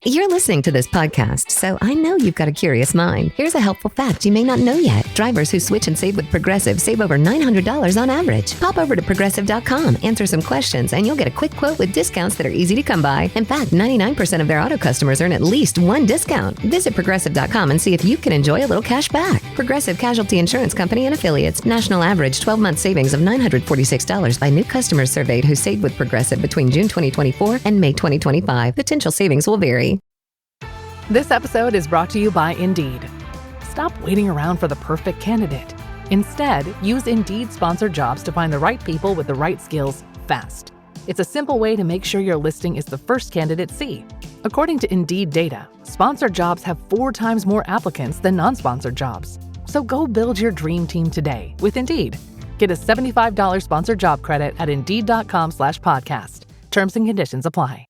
You're listening to this podcast, so I know you've got a curious mind. Here's a helpful fact you may not know yet. Drivers who switch and save with Progressive save over $900 on average. Pop over to Progressive.com, answer some questions, and you'll get a quick quote with discounts that are easy to come by. In fact, 99% of their auto customers earn at least one discount. Visit Progressive.com and see if you can enjoy a little cash back. Progressive Casualty Insurance Company and Affiliates. National average 12-month savings of $946 by new customers surveyed who saved with Progressive between June 2024 and May 2025. Potential savings will vary. This episode is brought to you by Indeed. Stop waiting around for the perfect candidate. Instead, use Indeed sponsored jobs to find the right people with the right skills fast. It's a simple way to make sure your listing is the first candidates see. According to Indeed data, sponsored jobs have 4 times more applicants than non-sponsored jobs. So go build your dream team today with Indeed. Get a $75 sponsored job credit at Indeed.com/podcast. Terms and conditions apply.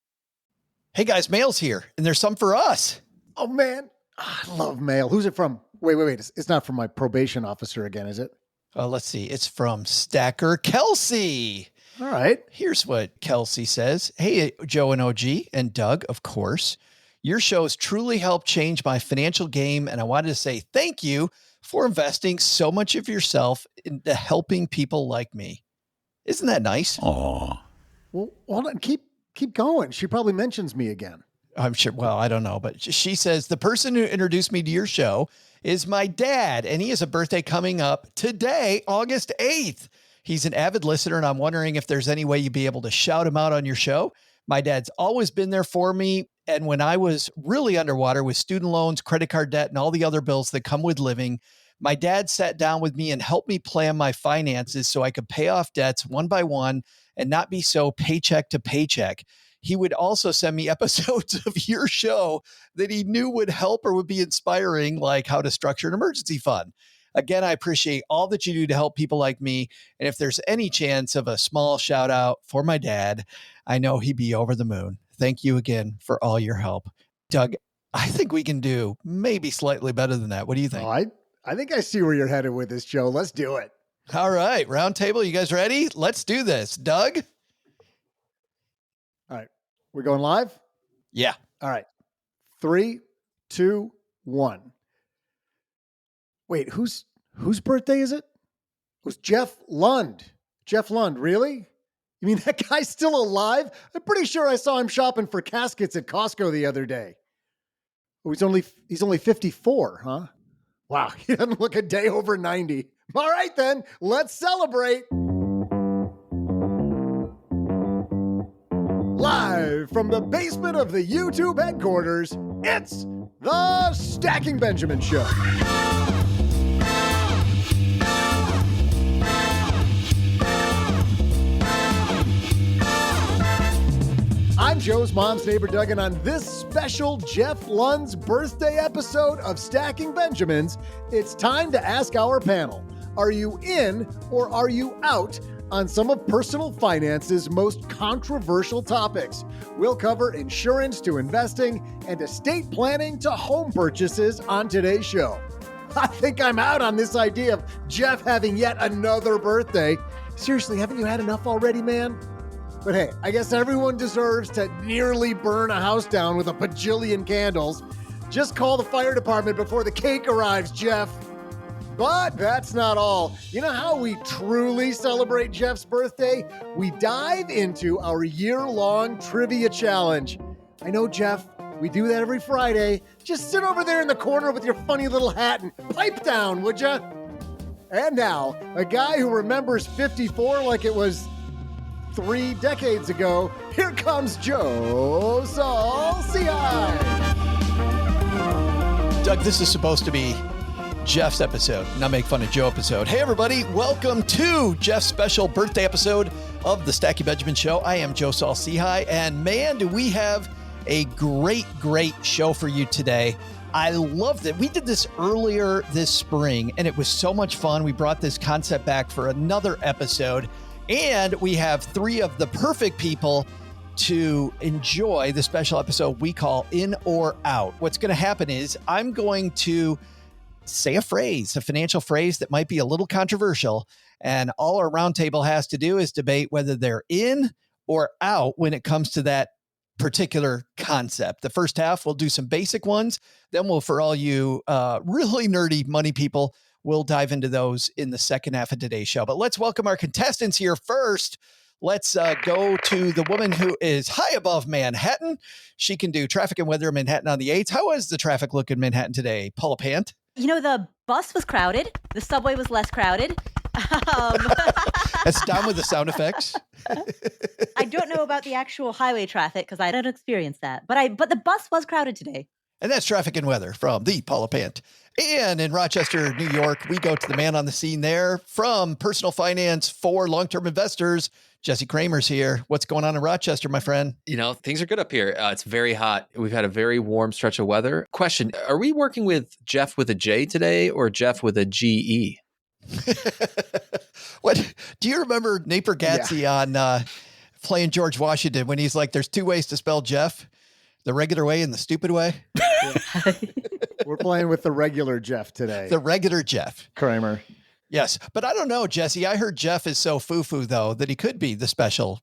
Hey guys, mail's here, and there's some for us. Oh, man. I love mail. Who's it from? Wait. It's not from my probation officer again, is it? Let's see. It's from Stacker Kelsey. All right. Here's what Kelsey says. Hey, Joe and OG and Doug, of course. Your shows truly helped change my financial game, and I wanted to say thank you for investing so much of yourself into helping people like me. Isn't that nice? Aw. Well, hold on. Keep going. She probably mentions me again. I'm sure. Well, I don't know, but she says the person who introduced me to your show is my dad, and he has a birthday coming up today, August 8th. He's an avid listener, and I'm wondering if there's any way you'd be able to shout him out on your show. My dad's always been there for me, and when I was really underwater with student loans, credit card debt, and all the other bills that come with living, my dad sat down with me and helped me plan my finances so I could pay off debts one by one and not be so paycheck to paycheck. He would also send me episodes of your show that he knew would help or would be inspiring, like how to structure an emergency fund. Again, I appreciate all that you do to help people like me. And if there's any chance of a small shout out for my dad, I know he'd be over the moon. Thank you again for all your help. Doug, I think we can do maybe slightly better than that. What do you think? Oh, I think I see where you're headed with this, Joe. Let's do it. All right. Round table. You guys ready? Let's do this. Doug? All right. We're going live? Yeah. All right. 3, 2, 1. Wait, whose birthday is it? It was Jeff Lund. Jeff Lund, really? You mean that guy's still alive? I'm pretty sure I saw him shopping for caskets at Costco the other day. Oh, he's only 54, huh? Wow, he doesn't look a day over 90. All right then, let's celebrate. Live from the basement of the YouTube headquarters, it's the Stacking Benjamin Show. I'm Joe's mom's neighbor, Doug, and on this special Jeff Lund's birthday episode of Stacking Benjamins, it's time to ask our panel, are you in or are you out on some of personal finance's most controversial topics? We'll cover insurance to investing and estate planning to home purchases on today's show. I think I'm out on this idea of Jeff having yet another birthday. Seriously, haven't you had enough already, man? But hey, I guess everyone deserves to nearly burn a house down with a bajillion candles. Just call the fire department before the cake arrives, Jeff. But that's not all. You know how we truly celebrate Jeff's birthday? We dive into our year-long trivia challenge. I know, Jeff, we do that every Friday. Just sit over there in the corner with your funny little hat and pipe down, would ya? And now, a guy who remembers 54 like it was 3 decades ago, here comes Joe Saul-Sehy. Doug, this is supposed to be Jeff's episode, not make fun of Joe episode. Hey everybody, welcome to Jeff's special birthday episode of the Stacking Benjamin Show. I am Joe Saul-Sehy, and man, do we have a great show for you today. I loved it. We did this earlier this spring, and it was so much fun. We brought this concept back for another episode. And we have 3 of the perfect people to enjoy the special episode we call In or Out. What's going to happen is I'm going to say a phrase, a financial phrase that might be a little controversial. And all our roundtable has to do is debate whether they're in or out when it comes to that particular concept. The first half, we'll do some basic ones. Then we'll, for all you really nerdy money people, we'll dive into those in the second half of today's show. But let's welcome our contestants here first. Let's go to the woman who is high above Manhattan. She can do traffic and weather in Manhattan on the 8th. How is the traffic look in Manhattan today? Paula Pant? The bus was crowded. The subway was less crowded. That's down with the sound effects. I don't know about the actual highway traffic because I don't experience that. But the bus was crowded today. And that's traffic and weather from the Paula Pant. And in Rochester, New York, we go to the man on the scene there from Personal Finance for Long-Term Investors. Jesse Cramer's here. What's going on in Rochester, my friend? Things are good up here. It's very hot. We've had a very warm stretch of weather. Question, are we working with Jeff with a J today or Jeff with a G-E? What do you remember Nate Bargatze on playing George Washington when he's like, there's two ways to spell Jeff, the regular way and the stupid way? We're playing with the regular Jeff today. The regular Jeff. Cramer. Yes. But I don't know, Jesse. I heard Jeff is so foo-foo, though, that he could be the special,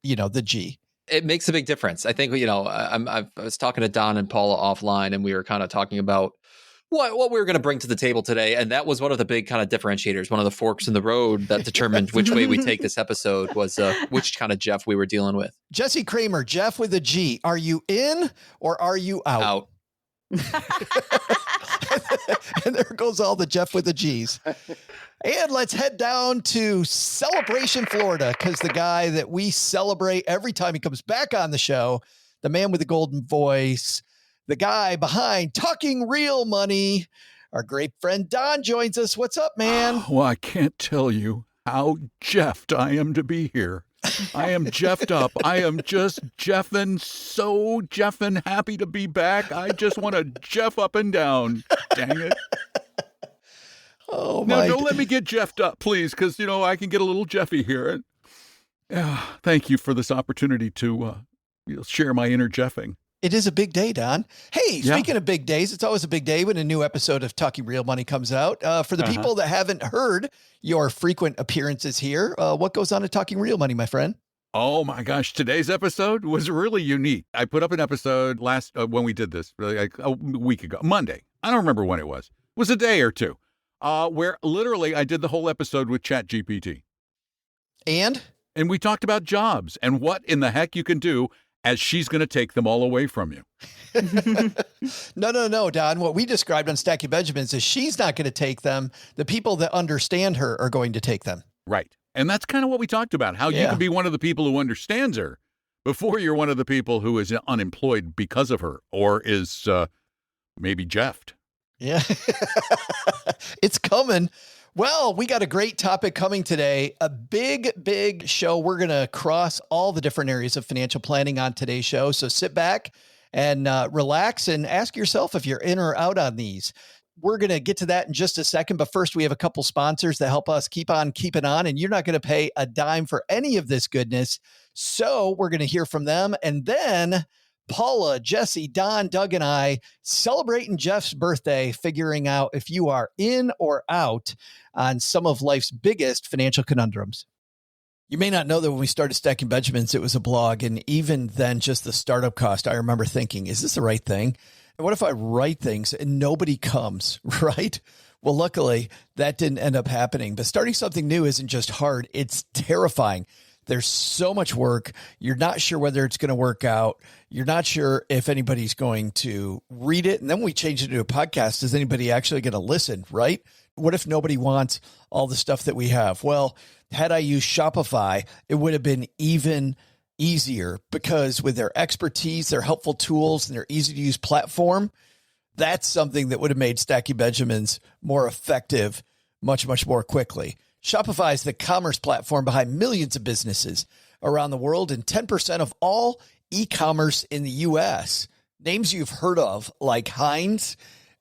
the G. It makes a big difference. I think, I was talking to Don and Paula offline, and we were kind of talking about what we were going to bring to the table today. And that was one of the big kind of differentiators, one of the forks in the road that determined which way we take this episode was which kind of Jeff we were dealing with. Jesse Cramer, Jeff with a G. Are you in or are you out? Out. And there goes all the Jeff with the G's. And let's head down to Celebration, Florida, because the guy that we celebrate every time he comes back on the show, the man with the golden voice, the guy behind Talking Real Money, our great friend Don joins us. What's up, man? Well, I can't tell you how jeffed I am to be here. I am jeffed up. I am just jeffing, so jeffing happy to be back. I just want to jeff up and down. Dang it. Oh, now, my. don't let me get jeffed up, please, because, I can get a little jeffy here. Thank you for this opportunity to share my inner jeffing. It is a big day, Don. Hey, speaking of big days, it's always a big day when a new episode of Talking Real Money comes out. For the people that haven't heard your frequent appearances here, what goes on at Talking Real Money, my friend? Oh my gosh, today's episode was really unique. I put up an episode when we did this, like a week ago, Monday. I don't remember when it was. It was a day or two, where literally I did the whole episode with ChatGPT. And we talked about jobs and what in the heck you can do as she's going to take them all away from you. No, Don. What we described on Stacking Benjamins is she's not going to take them. The people that understand her are going to take them. Right. And that's kind of what we talked about, how you can be one of the people who understands her before you're one of the people who is unemployed because of her or is maybe jeffed. Yeah, it's coming. Well, we got a great topic coming today, a big show. We're going to cross all the different areas of financial planning on today's show. So sit back and relax and ask yourself if you're in or out on these. We're going to get to that in just a second. But first, we have a couple sponsors that help us keep on keeping on. And you're not going to pay a dime for any of this goodness. So we're going to hear from them. And then Paula, Jesse, Don, Doug, and I celebrating Jeff's birthday, figuring out if you are in or out on some of life's biggest financial conundrums. You may not know that when we started Stacking Benjamins, it was a blog. And even then, just the startup cost, I remember thinking, is this the right thing? And what if I write things and nobody comes, right? Well, luckily, that didn't end up happening. But starting something new isn't just hard. It's terrifying. There's so much work. You're not sure whether it's going to work out. You're not sure if anybody's going to read it. And then we change it to a podcast. Is anybody actually going to listen, right? What if nobody wants all the stuff that we have? Well, had I used Shopify, it would have been even easier because with their expertise, their helpful tools, and their easy to use platform, that's something that would have made Stacking Benjamins more effective much more quickly. Shopify is the commerce platform behind millions of businesses around the world and 10% of all e-commerce in the U.S. Names you've heard of like Heinz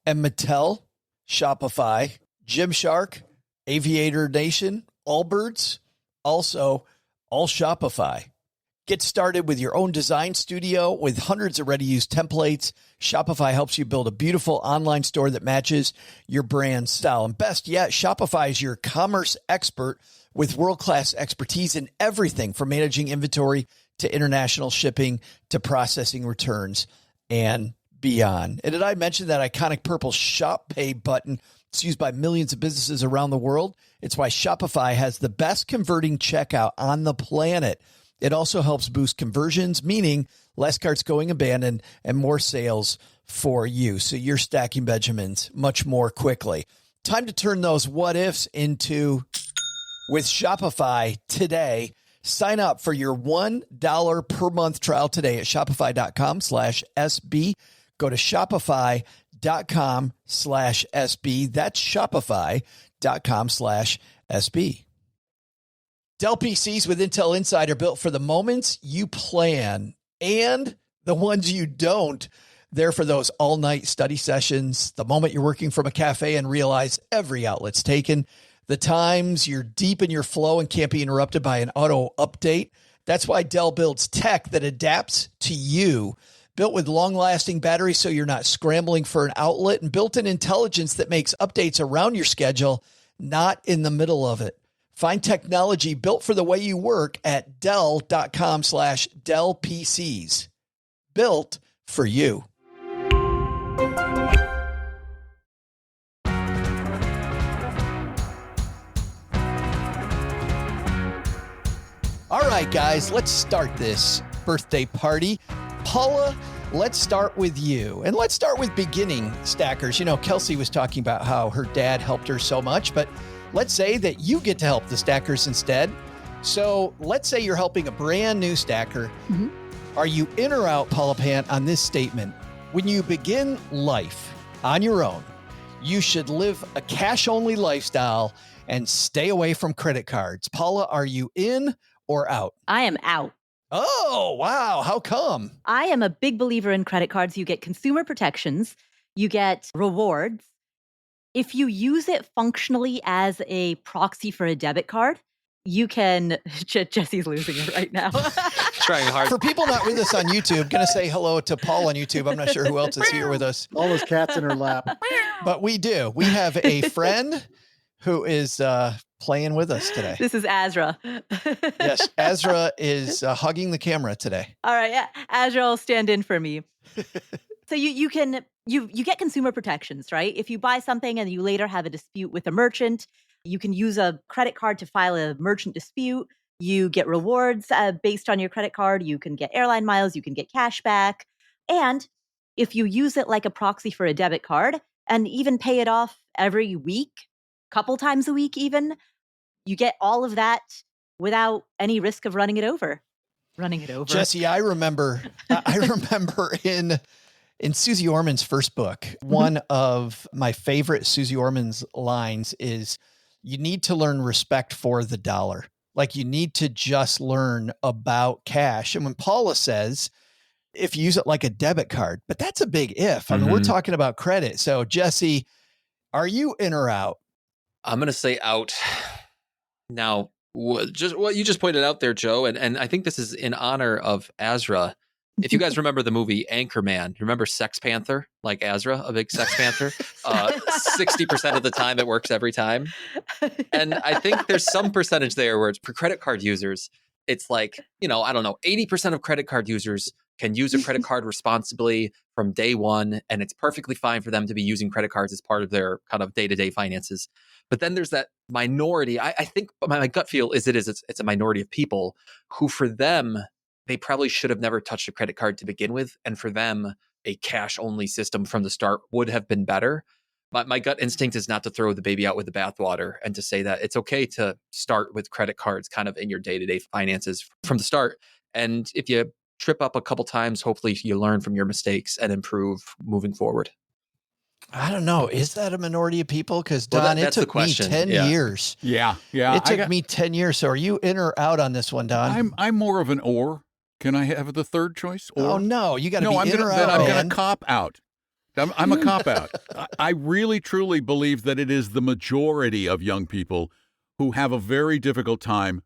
and Mattel, Shopify, Gymshark, Aviator Nation, Allbirds, also all Shopify. Get started with your own design studio with hundreds of ready-to-use templates. Shopify helps you build a beautiful online store that matches your brand style. And best yet, Shopify is your commerce expert with world-class expertise in everything from managing inventory to international shipping to processing returns and beyond. And did I mention that iconic purple Shop Pay button? It's used by millions of businesses around the world. It's why Shopify has the best converting checkout on the planet. It also helps boost conversions, meaning less carts going abandoned and more sales for you. So you're stacking Benjamins much more quickly. Time to turn those what ifs into with Shopify today. Sign up for your $1 per month trial today at shopify.com/SB. Go to shopify.com/SB. That's shopify.com/SB. Dell PCs with Intel Inside are built for the moments you plan and the ones you don't. They're for those all-night study sessions, the moment you're working from a cafe and realize every outlet's taken, the times you're deep in your flow and can't be interrupted by an auto update. That's why Dell builds tech that adapts to you. Built with long-lasting batteries so you're not scrambling for an outlet, and built-in intelligence that makes updates around your schedule, not in the middle of it. Find technology built for the way you work at Dell.com/Dell PCs. Built for you. All right, guys, let's start this birthday party. Paula, let's start with you. And let's start with beginning stackers. You know, Kelsey was talking about how her dad helped her so much, but let's say that you get to help the stackers instead. So let's say you're helping a brand new stacker. Mm-hmm. Are you in or out, Paula Pant, on this statement? When you begin life on your own, you should live a cash-only lifestyle and stay away from credit cards. Paula, are you in or out? I am out. Oh, wow. How come? I am a big believer in credit cards. You get consumer protections, you get rewards. If you use it functionally as a proxy for a debit card, you can... Jesse's losing it right now. Trying hard. For people not with us on YouTube, going to say hello to Paul on YouTube. I'm not sure who else is here with us. All those cats in her lap. But we do. We have a friend who is playing with us today. This is Azra. Yes, Azra is hugging the camera today. All right, yeah, Azra will stand in for me. So you get consumer protections, right? If you buy something and you later have a dispute with a merchant, you can use a credit card to file a merchant dispute. You get rewards based on your credit card. You can get airline miles. You can get cash back. And if you use it like a proxy for a debit card and even pay it off every week, couple times a week even, you get all of that without any risk of running it over. Jesse, I remember in Susie Orman's first book, one of my favorite Susie Orman's lines is, you need to learn respect for the dollar. Like, you need to just learn about cash. And when Paula says, if you use it like a debit card, but that's a big if. I mean, we're talking about credit. So Jesse, are you in or out? I'm going to say out. Now, just what you just pointed out there, Joe, and I think this is in honor of Azra. If you guys remember the movie Anchorman, remember Sex Panther, like Azra, a big Sex Panther? 60% of the time it works every time. And I think there's some percentage there where it's for credit card users, it's like, I don't know, 80% of credit card users can use a credit card responsibly from day one, and it's perfectly fine for them to be using credit cards as part of their kind of day-to-day finances. But then there's that minority. I think my gut feel is it's a minority of people who, for them, they probably should have never touched a credit card to begin with. And for them, a cash-only system from the start would have been better. My gut instinct is not to throw the baby out with the bathwater and to say that it's okay to start with credit cards kind of in your day-to-day finances from the start. And if you trip up a couple times, hopefully you learn from your mistakes and improve moving forward. I don't know. Is that a minority of people? Because Don, it took me 10 years. Yeah. It took me 10 years. So are you in or out on this one, Don? I'm more of an or. Can I have the third choice? Or? Oh, no. You got to be in or out. I'm going to cop out. I'm a cop out. I really, truly believe that it is the majority of young people who have a very difficult time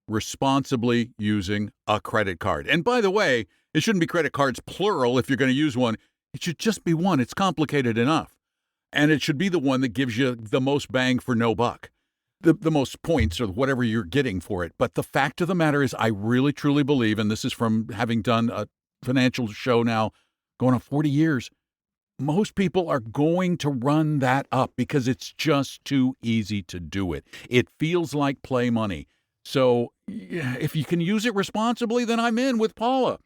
responsibly using a credit card. And by the way, it shouldn't be credit cards plural if you're going to use one. It should just be one. It's complicated enough. And it should be the one that gives you the most bang for no buck. the most points or whatever you're getting for it. But the fact of the matter is, I really, truly believe, and this is from having done a financial show now going on 40 years, most people are going to run that up because it's just too easy to do it. It feels like play money. So if you can use it responsibly, then I'm in with Paula.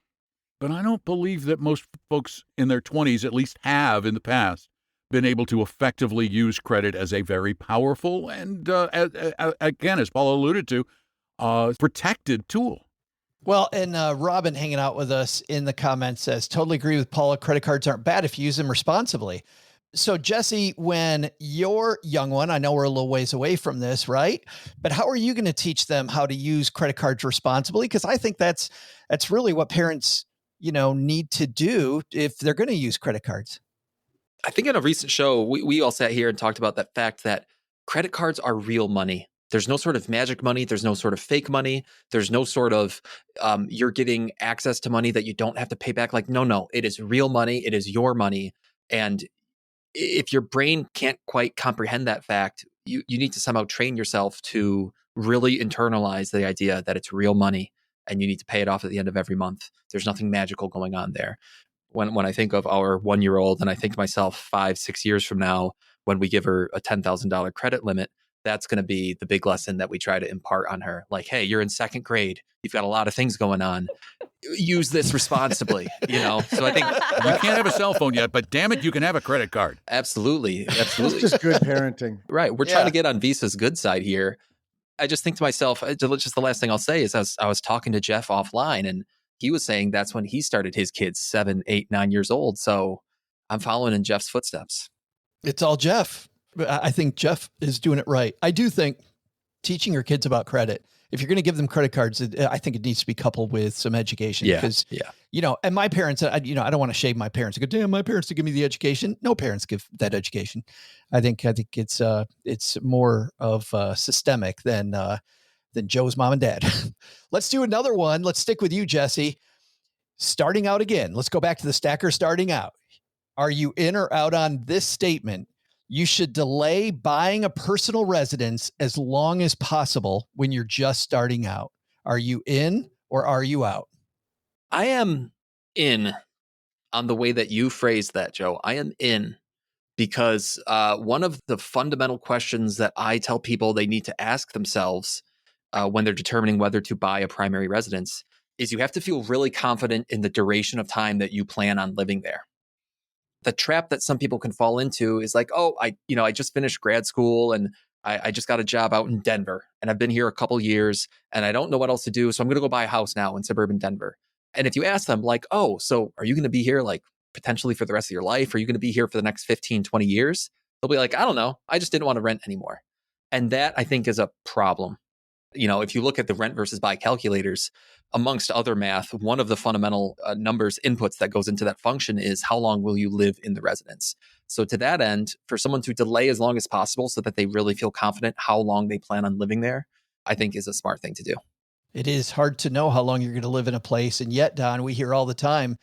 But I don't believe that most folks in their 20s at least have in the past been able to effectively use credit as a very powerful and, again, as Paula alluded to, protected tool. Well, and Robin hanging out with us in the comments says, totally agree with Paula. Credit cards aren't bad if you use them responsibly. So Jesse, when your young one, I know we're a little ways away from this, right? But how are you going to teach them how to use credit cards responsibly? Because I think that's really what parents, need to do if they're going to use credit cards. I think in a recent show, we all sat here and talked about that fact that credit cards are real money. There's no sort of magic money. There's no sort of fake money. There's no sort of you're getting access to money that you don't have to pay back. Like, no, it is real money. It is your money. And if your brain can't quite comprehend that fact, you need to somehow train yourself to really internalize the idea that it's real money and you need to pay it off at the end of every month. There's nothing magical going on there. When I think of our 1-year-old and I think to myself 5-6 years from now, when we give her a $10,000 credit limit, that's going to be the big lesson that we try to impart on her. Like, hey, you're in 2nd grade. You've got a lot of things going on. Use this responsibly, So I think you can't have a cell phone yet, but damn it, you can have a credit card. Absolutely. It's just good parenting. Right. We're trying to get on Visa's good side here. I just think to myself, just the last thing I'll say is I was talking to Jeff offline and he was saying that's when he started his kids 7, 8, 9 years old. So I'm following in Jeff's footsteps. It's all Jeff. I think Jeff is doing it right. I do think teaching your kids about credit, if you're going to give them credit cards, I think it needs to be coupled with some education. Because, and my parents, I don't want to shame my parents. I go, damn, my parents to give me the education. No parents give that education. I think it's more of systemic than Joe's mom and dad. Let's do another one. Let's stick with you, Jesse. Starting out again. Let's go back to the stacker starting out. Are you in or out on this statement? You should delay buying a personal residence as long as possible when you're just starting out. Are you in or are you out? I am in on the way that you phrased that, Joe. I am in because one of the fundamental questions that I tell people they need to ask themselves when they're determining whether to buy a primary residence is you have to feel really confident in the duration of time that you plan on living there. The trap that some people can fall into is like, oh, I just finished grad school and I just got a job out in Denver and I've been here a couple years and I don't know what else to do. So I'm going to go buy a house now in suburban Denver. And if you ask them like, oh, so are you going to be here like potentially for the rest of your life? Are you going to be here for the next 15, 20 years? They'll be like, I don't know. I just didn't want to rent anymore. And that I think is a problem. If you look at the rent versus buy calculators, amongst other math, one of the fundamental numbers inputs that goes into that function is how long will you live in the residence? So to that end, for someone to delay as long as possible so that they really feel confident how long they plan on living there, I think is a smart thing to do. It is hard to know how long you're going to live in a place. And yet, Don, we hear all the time,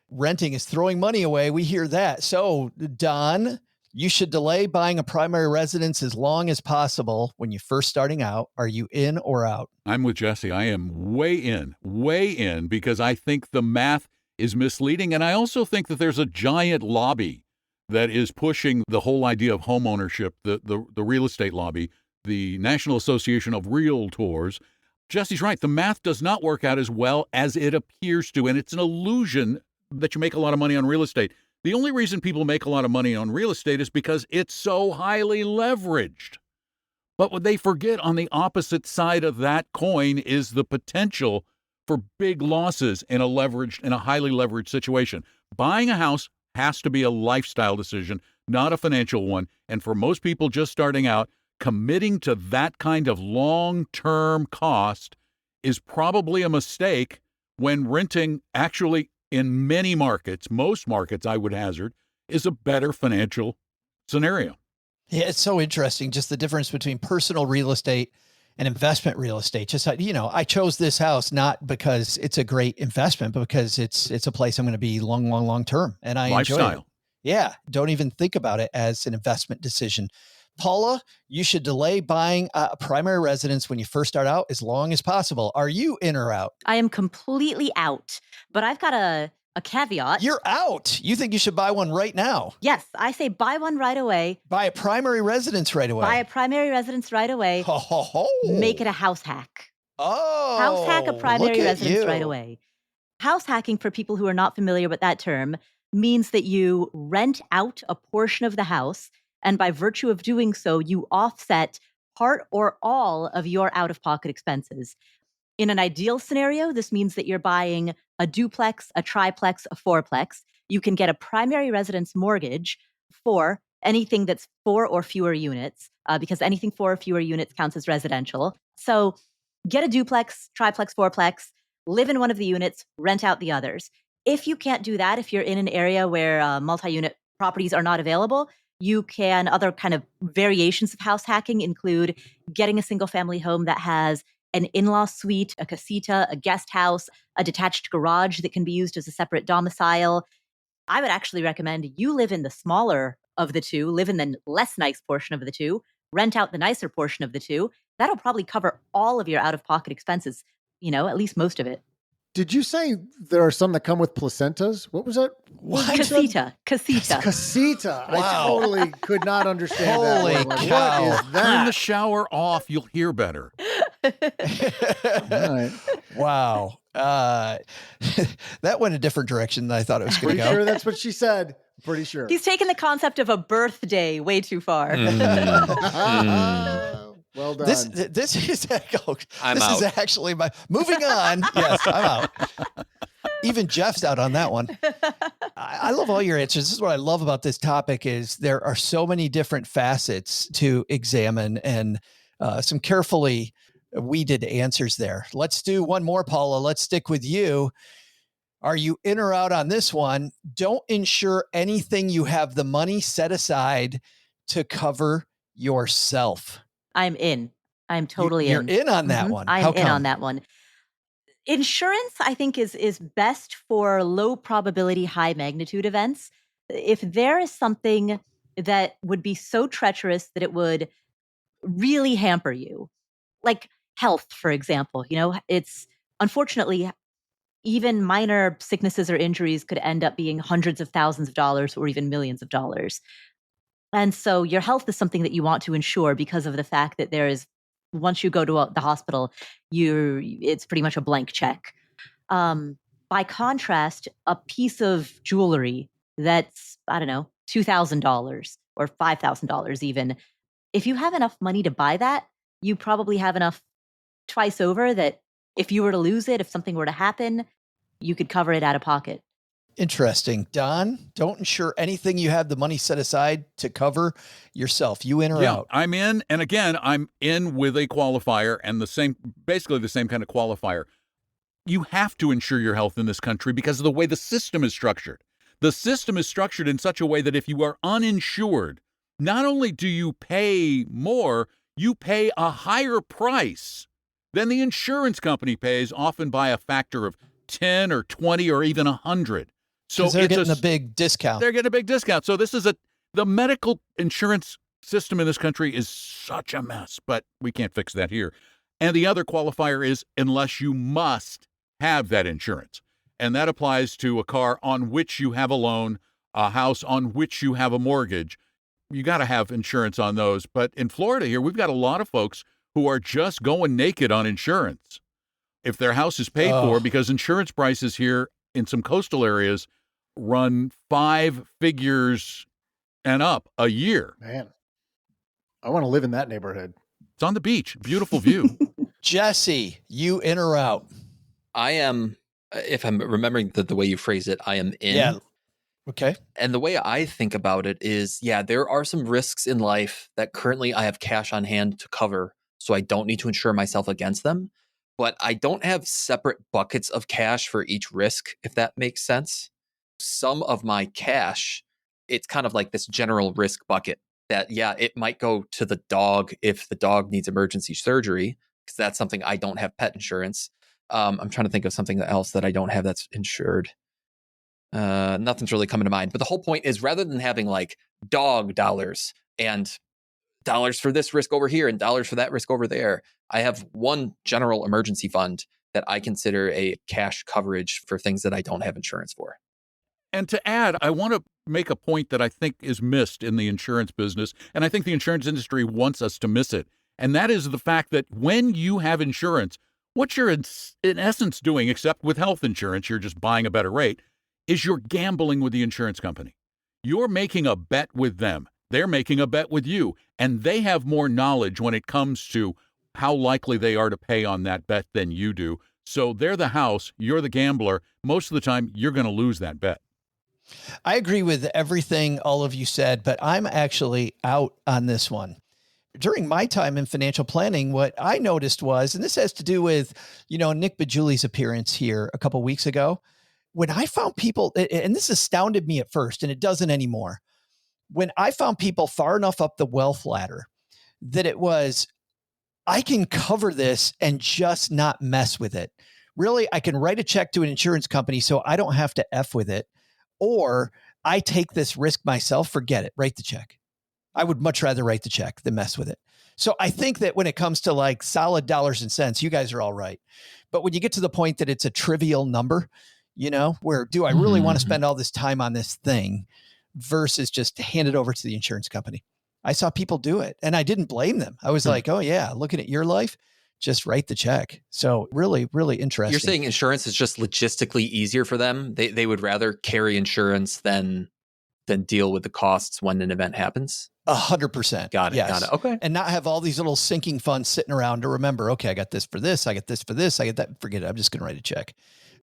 renting is throwing money away. We hear that. So Don, you should delay buying a primary residence as long as possible when you're first starting out. Are you in or out? I'm with Jesse. I am way in, because I think the math is misleading. And I also think that there's a giant lobby that is pushing the whole idea of homeownership, the real estate lobby, the National Association of Realtors. Jesse's right. The math does not work out as well as it appears to. And it's an illusion that you make a lot of money on real estate. The only reason people make a lot of money on real estate is because it's so highly leveraged. But what they forget on the opposite side of that coin is the potential for big losses in a highly leveraged situation. Buying a house has to be a lifestyle decision, not a financial one. And for most people just starting out, committing to that kind of long-term cost is probably a mistake when renting actually in many markets, most markets, I would hazard, is a better financial scenario. Yeah, it's so interesting, just the difference between personal real estate and investment real estate. Just, I chose this house not because it's a great investment, but because it's a place I'm going to be long term. And I enjoy it. Yeah. Don't even think about it as an investment decision. Paula, you should delay buying a primary residence when you first start out as long as possible. Are you in or out? I am completely out, but I've got a caveat. You're out. You think you should buy one right now? Yes, I say buy one right away. Buy a primary residence right away. Buy a primary residence right away. Ho, ho, ho. Make it a house hack. Oh, House hack a primary look at residence you. right away. House hacking, for people who are not familiar with that term, means that you rent out a portion of the house, and by virtue of doing so, you offset part or all of your out-of-pocket expenses. In an ideal scenario, this means that you're buying a duplex, a triplex, a fourplex. You can get a primary residence mortgage for anything that's 4 or fewer units, because anything 4 or fewer units counts as residential. So get a duplex, triplex, fourplex, live in one of the units, rent out the others. If you can't do that, if you're in an area where multi-unit properties are not available, you can, other kind of variations of house hacking include getting a single family home that has an in-law suite, a casita, a guest house, a detached garage that can be used as a separate domicile. I would actually recommend you live in the smaller of the two, live in the less nice portion of the two, rent out the nicer portion of the two. That'll probably cover all of your out-of-pocket expenses, at least most of it. Did you say there are some that come with placentas? What was that? What? Casita. Casita. Wow. I totally could not understand Holy that. Like, cow. what is Turn that? the shower off. You'll hear better. All right. Wow. That went a different direction than I thought it was going Pretty to go. sure that's what she said. Pretty sure. He's taken the concept of a birthday way too far. Well done. This is I'm this out. is actually my moving on. Yes, I'm out. Even Jeff's out on that one. I love all your answers. This is what I love about this topic is there are so many different facets to examine and some carefully weeded answers there. Let's do one more, Paula. Let's stick with you. Are you in or out on this one? Don't insure anything you have the money set aside to cover yourself. I'm in. I'm totally You're in on that Mhm. one. I'm How in come? on that one. Insurance, I think, is best for low probability, high magnitude events. If there is something that would be so treacherous that it would really hamper you, like health, for example, it's unfortunately even minor sicknesses or injuries could end up being hundreds of thousands of dollars or even millions of dollars. And so your health is something that you want to insure because of the fact that once you go to the hospital, it's pretty much a blank check. By contrast, a piece of jewelry that's, I don't know, $2,000 or $5,000 even, if you have enough money to buy that, you probably have enough twice over that if you were to lose it, if something were to happen, you could cover it out of pocket. Interesting. Don, don't insure anything you have the money set aside to cover yourself. You in or out? I'm in. And again, I'm in with a qualifier and basically the same kind of qualifier. You have to insure your health in this country because of the way the system is structured. The system is structured in such a way that if you are uninsured, not only do you pay more, you pay a higher price than the insurance company pays, often by a factor of 10 or 20 or even 100. So they're getting a big discount. They're getting a big discount. So this is the medical insurance system in this country is such a mess, but we can't fix that here. And the other qualifier is unless you must have that insurance. And that applies to a car on which you have a loan, a house on which you have a mortgage. You got to have insurance on those. But in Florida here, we've got a lot of folks who are just going naked on insurance if their house is paid for, because insurance prices here in some coastal areas run 5 figures and up a year. Man, I want to live in that neighborhood. It's on the beach. Beautiful view. Jesse, you in or out? I am, if I'm remembering the way you phrase it, I am in. Yeah. Okay. And the way I think about it is, there are some risks in life that currently I have cash on hand to cover, so I don't need to insure myself against them. But I don't have separate buckets of cash for each risk, if that makes sense. Some of my cash, it's kind of like this general risk bucket that, it might go to the dog if the dog needs emergency surgery, because that's something I don't have pet insurance. I'm trying to think of something else that I don't have that's insured. Nothing's really coming to mind. But the whole point is rather than having like dog dollars and dollars for this risk over here and dollars for that risk over there. I have one general emergency fund that I consider a cash coverage for things that I don't have insurance for. And to add, I want to make a point that I think is missed in the insurance business, and I think the insurance industry wants us to miss it. And that is the fact that when you have insurance, what you're in essence doing, except with health insurance, you're just buying a better rate, is you're gambling with the insurance company. You're making a bet with them. They're making a bet with you, and they have more knowledge when it comes to how likely they are to pay on that bet than you do. So they're the house, you're the gambler. Most of the time, you're going to lose that bet. I agree with everything all of you said, but I'm actually out on this one. During my time in financial planning, what I noticed was, and this has to do with, Nick Bajouli's appearance here a couple of weeks ago, when I found people, and this astounded me at first, and it doesn't anymore. When I found people far enough up the wealth ladder that it was, I can cover this and just not mess with it. Really, I can write a check to an insurance company so I don't have to F with it. Or I take this risk myself, forget it, write the check. I would much rather write the check than mess with it. So I think that when it comes to like solid dollars and cents, you guys are all right. But when you get to the point that it's a trivial number, where do I really want to spend all this time on this thing versus just hand it over to the insurance company? I saw people do it and I didn't blame them. I was like, oh yeah, looking at your life, just write the check. So really, really interesting. You're saying insurance is just logistically easier for them? They would rather carry insurance than deal with the costs when an event happens? 100%. Got it. Yes. Got it. Okay. And not have all these little sinking funds sitting around to remember, okay, I got this for this. I got this for this. I get that. Forget it. I'm just going to write a check.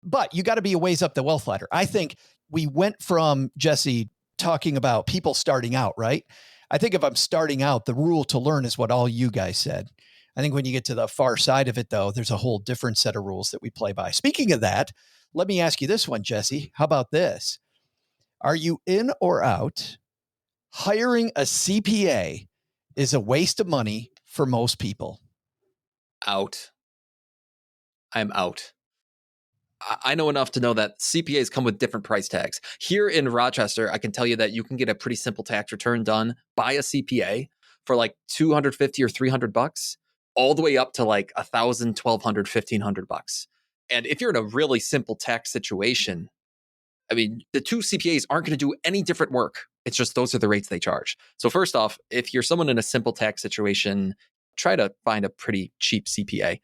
But you got to be a ways up the wealth ladder. I think we went from, Jesse, talking about people starting out, right? I think if I'm starting out, the rule to learn is what all you guys said. I think when you get to the far side of it, though, there's a whole different set of rules that we play by. Speaking of that, let me ask you this one, Jesse. How about this? Are you in or out? Hiring a CPA is a waste of money for most people. Out. I'm out. I know enough to know that CPAs come with different price tags. Here in Rochester, I can tell you that you can get a pretty simple tax return done by a CPA for like $250 or $300, all the way up to like $1,000, $1,200, $1,500. And if you're in a really simple tax situation, I mean, the two CPAs aren't going to do any different work. It's just those are the rates they charge. So first off, if you're someone in a simple tax situation, try to find a pretty cheap CPA.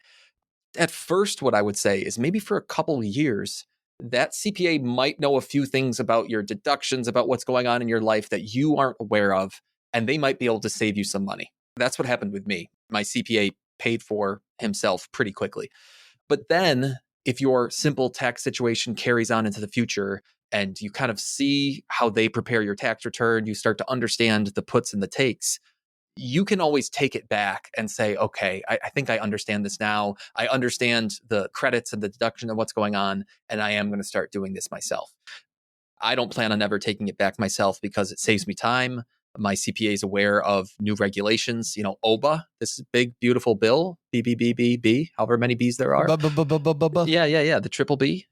At first, what I would say is maybe for a couple of years, that CPA might know a few things about your deductions, about what's going on in your life that you aren't aware of, and they might be able to save you some money. That's what happened with me. My CPA paid for himself pretty quickly. But then if your simple tax situation carries on into the future and you kind of see how they prepare your tax return, you start to understand the puts and the takes, you can always take it back and say, okay, I think I understand this now. I understand the credits and the deduction and what's going on, and I am going to start doing this myself. I don't plan on ever taking it back myself because it saves me time. My CPA is aware of new regulations. OBA, this is big, beautiful bill, BBBBB, however many Bs there are. Yeah, the triple B.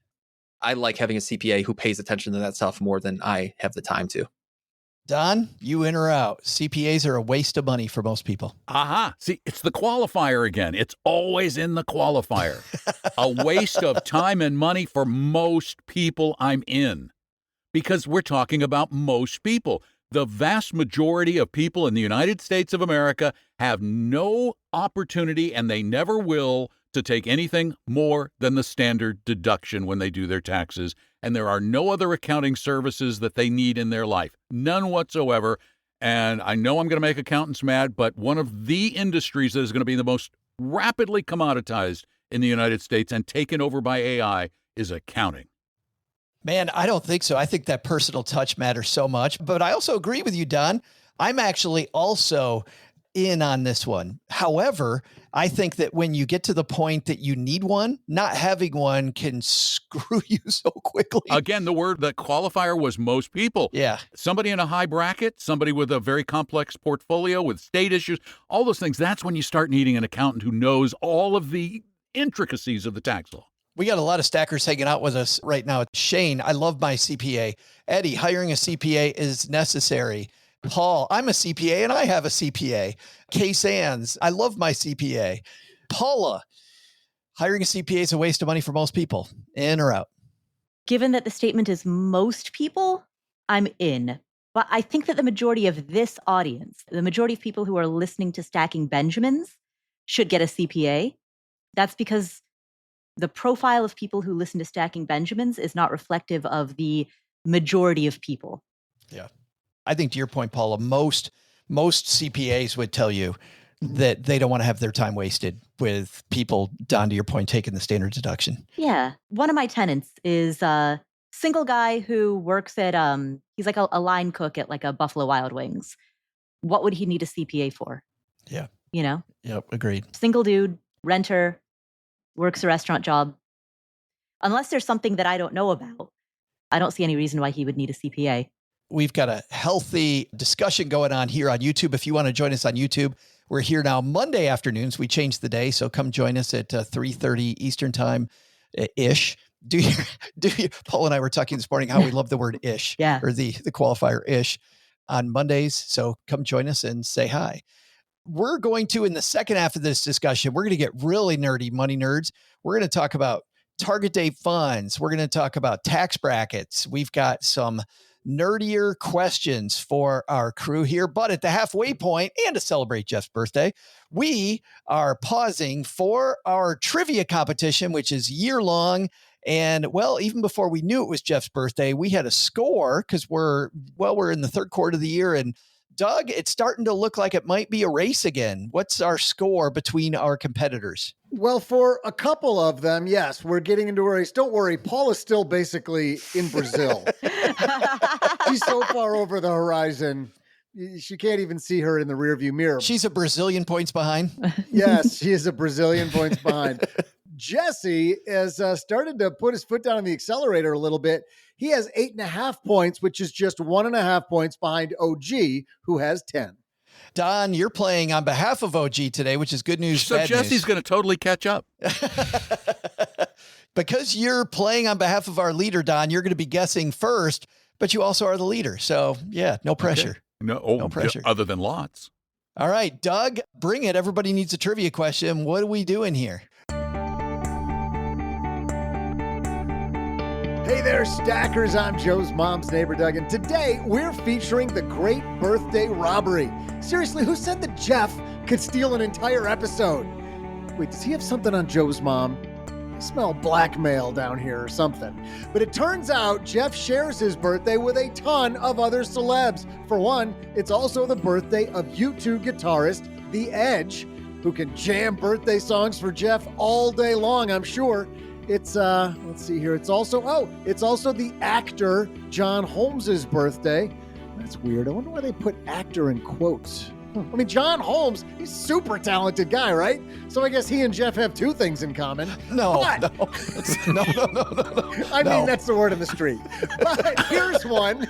I like having a CPA who pays attention to that stuff more than I have the time to. Don, you in or out? CPAs are a waste of money for most people. Aha. See, it's the qualifier again. It's always in the qualifier. A waste of time and money for most people. I'm in. Because we're talking about most people. The vast majority of people in the United States of America have no opportunity, and they never will, to take anything more than the standard deduction when they do their taxes. And there are no other accounting services that they need in their life. None whatsoever. And I know I'm going to make accountants mad, but one of the industries that is going to be the most rapidly commoditized in the United States and taken over by AI is accounting. Man, I don't think so. I think that personal touch matters so much. But I also agree with you, Don. I'm actually also in on this one. However, I think that when you get to the point that you need one, not having one can screw you so quickly. Again, the qualifier was most people. Yeah. Somebody in a high bracket, somebody with a very complex portfolio with state issues, all those things. That's when you start needing an accountant who knows all of the intricacies of the tax law. We got a lot of stackers hanging out with us right now. Shane, I love my CPA. Eddie, hiring a CPA is necessary. Paul, I'm a CPA and I have a CPA. Kay Sands, I love my CPA. Paula, hiring a CPA is a waste of money for most people. In or out? Given that the statement is most people, I'm in. But I think that the majority of this audience, the majority of people who are listening to Stacking Benjamins, should get a CPA. That's because the profile of people who listen to Stacking Benjamins is not reflective of the majority of people. Yeah. I think to your point, Paula, most CPAs would tell you that they don't want to have their time wasted with people, Don, to your point, taking the standard deduction. Yeah. One of my tenants is a single guy who works at, he's like a line cook at like a Buffalo Wild Wings. What would he need a CPA for? Yeah. You know? Yep. Agreed. Single dude, renter, works a restaurant job. Unless there's something that I don't know about, I don't see any reason why he would need a CPA. We've got a healthy discussion going on here on YouTube. If you want to join us on YouTube, we're here now Monday afternoons. We changed the day, so come join us at 3:30 Eastern time ish. Do you? Paul and I were talking this morning how we love the word ish, Yeah. or the qualifier ish on Mondays. So come join us and say hi. We're going to, in the second half of this discussion, we're going to get really nerdy, money nerds. We're going to talk about target date funds. We're going to talk about tax brackets. We've got some nerdier questions for our crew here, but at the halfway point and to celebrate Jeff's birthday, we are pausing for our trivia competition, which is year long. And well, even before we knew it was Jeff's birthday, we had a score because we're in the third quarter of the year. And Doug, it's starting to look like it might be a race again. What's our score between our competitors? Well, for a couple of them, yes, we're getting into a race. Don't worry, Paul is still basically in Brazil. She's so far over the horizon, she can't even see her in the rearview mirror. She's a Brazilian points behind. Yes, she is a Brazilian points behind. Jesse has started to put his foot down on the accelerator a little bit. He has 8.5 points, which is just 1.5 points behind OG, who has 10. Don, you're playing on behalf of OG today, which is good news. So Jesse's going to totally catch up. Because you're playing on behalf of our leader, Don, you're going to be guessing first, but you also are the leader. So yeah, no pressure. Okay. No pressure. Other than lots. All right, Doug, bring it. Everybody needs a trivia question. What are we doing here? Hey there, stackers. I'm Joe's mom's neighbor, Doug, and today we're featuring the Great Birthday Robbery. Seriously, who said that Jeff could steal an entire episode? Wait, does he have something on Joe's mom? I smell blackmail down here or something. But it turns out Jeff shares his birthday with a ton of other celebs. For one, it's also the birthday of U2 guitarist The Edge, who can jam birthday songs for Jeff all day long, I'm sure. It's, let's see here. It's also the actor John Holmes's birthday. That's weird. I wonder why they put actor in quotes. I mean, John Holmes, he's a super talented guy, right? So I guess he and Jeff have two things in common. No. I mean, that's the word on the street. But here's one.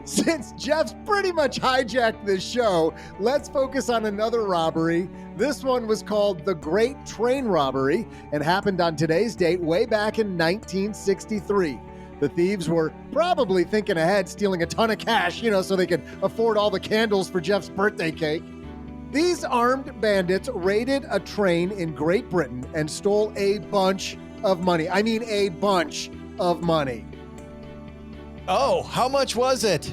Since Jeff's pretty much hijacked this show, let's focus on another robbery. This one was called the Great Train Robbery and happened on today's date way back in 1963. The thieves were probably thinking ahead, stealing a ton of cash, so they could afford all the candles for Jeff's birthday cake. These armed bandits raided a train in Great Britain and stole a bunch of money. I mean, a bunch of money. Oh, how much was it?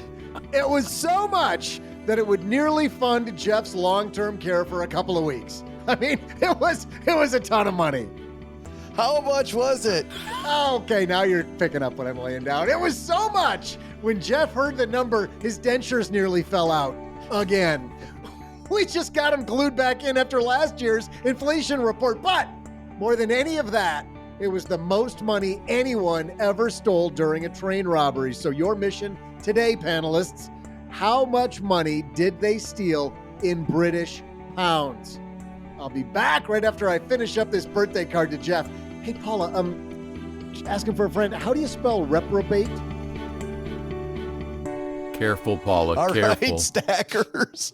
It was so much that it would nearly fund Jeff's long-term care for a couple of weeks. I mean, it was a ton of money. How much was it? Okay, now you're picking up what I'm laying down. It was so much. When Jeff heard the number, his dentures nearly fell out again. We just got him glued back in after last year's inflation report. But more than any of that, it was the most money anyone ever stole during a train robbery. So your mission today, panelists, how much money did they steal in British pounds? I'll be back right after I finish up this birthday card to Jeff. Hey, Paula, asking for a friend. How do you spell reprobate? Careful, Paula. All careful. right, stackers.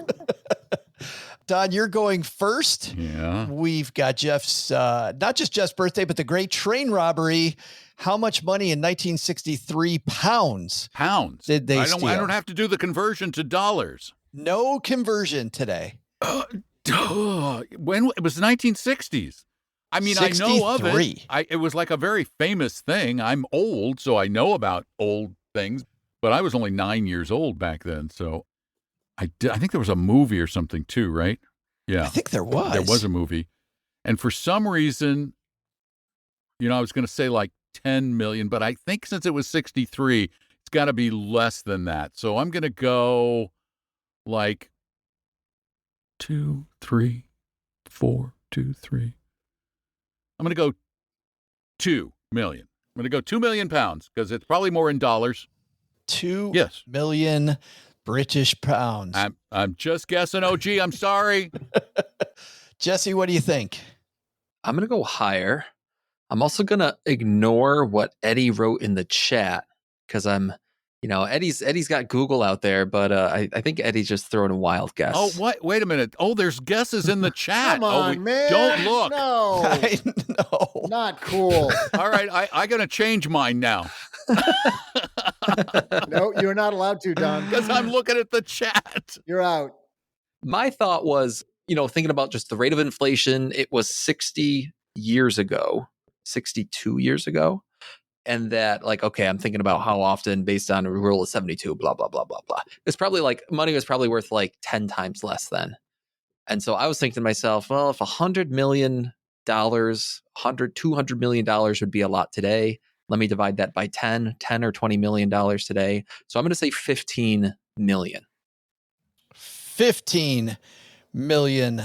Don, you're going first. Yeah. We've got Jeff's, not just Jeff's birthday, but the Great Train Robbery. How much money in 1963 pounds? Pounds. Did they steal? I don't have to do the conversion to dollars. No conversion today. When it was 1960s. I mean, 63. I know of it. It was like a very famous thing. I'm old, so I know about old things, but I was only 9 years old back then. So I think there was a movie or something too, right? Yeah. I think there was. There was a movie. And for some reason, I was going to say like 10 million, but I think since it was 63, it's got to be less than that. So I'm going to go like 2, 3, 4, 2, 3. I'm going to go 2 million. I'm going to go 2 million pounds because it's probably more in dollars. 2 million British pounds. I'm just guessing, OG. I'm sorry. Jesse, what do you think? I'm going to go higher. I'm also going to ignore what Eddie wrote in the chat because Eddie's got Google out there, but I think Eddie's just throwing a wild guess. Oh, what? Wait a minute. Oh, there's guesses in the chat. Come on, man. Don't look. No. I know. Not cool. All right, I got to change mine now. No, you're not allowed to, Don. Because I'm looking at the chat. You're out. My thought was, thinking about just the rate of inflation, it was 62 years ago. And that, I'm thinking about how often based on a rule of 72, blah, blah, blah, blah, blah. It's probably money was probably worth 10 times less then. And so I was thinking to myself, well, if $100 million, $200 million would be a lot today, let me divide that by 10 or $20 million today. So I'm going to say 15 million. $15 million.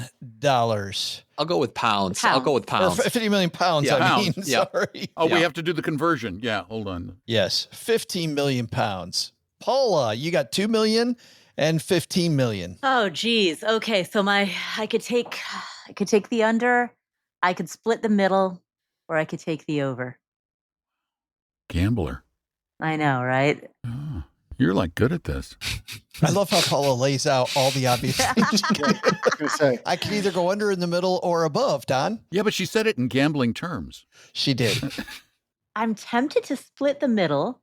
I'll go with pounds. I'll go with pounds. Or 50 million pounds, Yeah, pounds. Yeah. Sorry. Oh, we have to do the conversion. Yeah, hold on. Yes, 15 million pounds. Paula, you got 2 million and 15 million. Oh, geez. Okay, so I could take the under, I could split the middle, or I could take the over. Gambler. I know, right? Oh, you're good at this. I love how Paula lays out all the obvious things. I can either go under in the middle or above, Don. Yeah, but she said it in gambling terms. She did. I'm tempted to split the middle,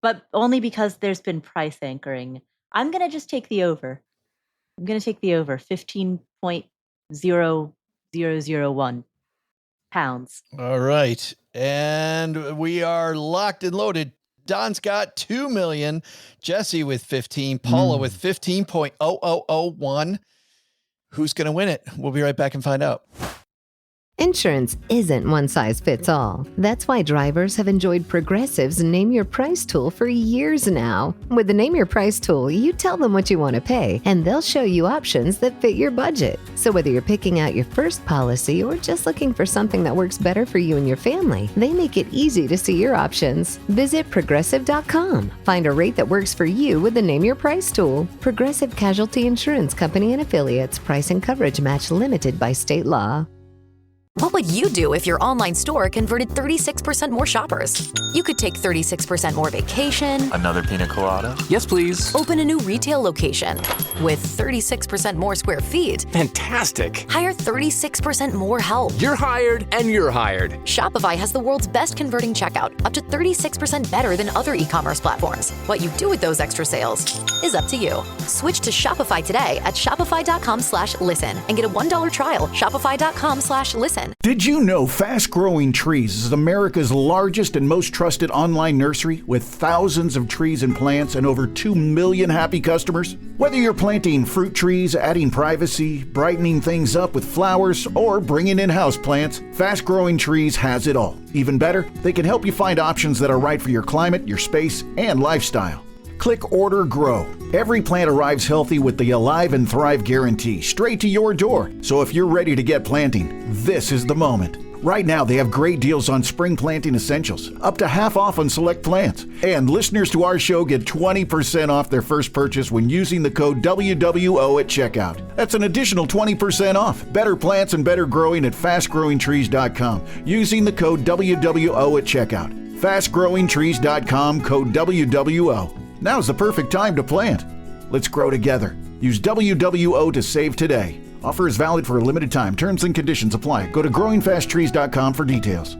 but only because there's been price anchoring. I'm going to just take the over. I'm going to take the over, 15.0001 pounds. All right. And we are locked and loaded. Don's got 2 million. Jesse with 15. Paula with 15.0001. Who's going to win it? We'll be right back and find out. Insurance isn't one size fits all. That's why drivers have enjoyed Progressive's Name Your Price tool for years now. With the Name Your Price tool, you tell them what you want to pay, and they'll show you options that fit your budget. So whether you're picking out your first policy or just looking for something that works better for you and your family, they make it easy to see your options. Visit Progressive.com. Find a rate that works for you with the Name Your Price tool. Progressive Casualty Insurance Company and Affiliates. Price and coverage match limited by state law. What would you do if your online store converted 36% more shoppers? You could take 36% more vacation. Another pina colada? Yes, please. Open a new retail location with 36% more square feet. Fantastic. Hire 36% more help. You're hired and you're hired. Shopify has the world's best converting checkout, up to 36% better than other e-commerce platforms. What you do with those extra sales is up to you. Switch to Shopify today at shopify.com/listen and get a $1 trial. Shopify.com/listen. Did you know Fast Growing Trees is America's largest and most trusted online nursery with thousands of trees and plants and over 2 million happy customers? Whether you're planting fruit trees, adding privacy, brightening things up with flowers, or bringing in houseplants, Fast Growing Trees has it all. Even better, they can help you find options that are right for your climate, your space, and lifestyle. Click Order Grow. Every plant arrives healthy with the Alive and Thrive guarantee straight to your door. So if you're ready to get planting, this is the moment. Right now, they have great deals on spring planting essentials, up to half off on select plants. And listeners to our show get 20% off their first purchase when using the code WWO at checkout. That's an additional 20% off. Better plants and better growing at fastgrowingtrees.com using the code WWO at checkout. Fastgrowingtrees.com, code WWO. Now's the perfect time to plant. Let's grow together. Use WWO to save today. Offer is valid for a limited time. Terms and conditions apply. Go to growingfasttrees.com for details.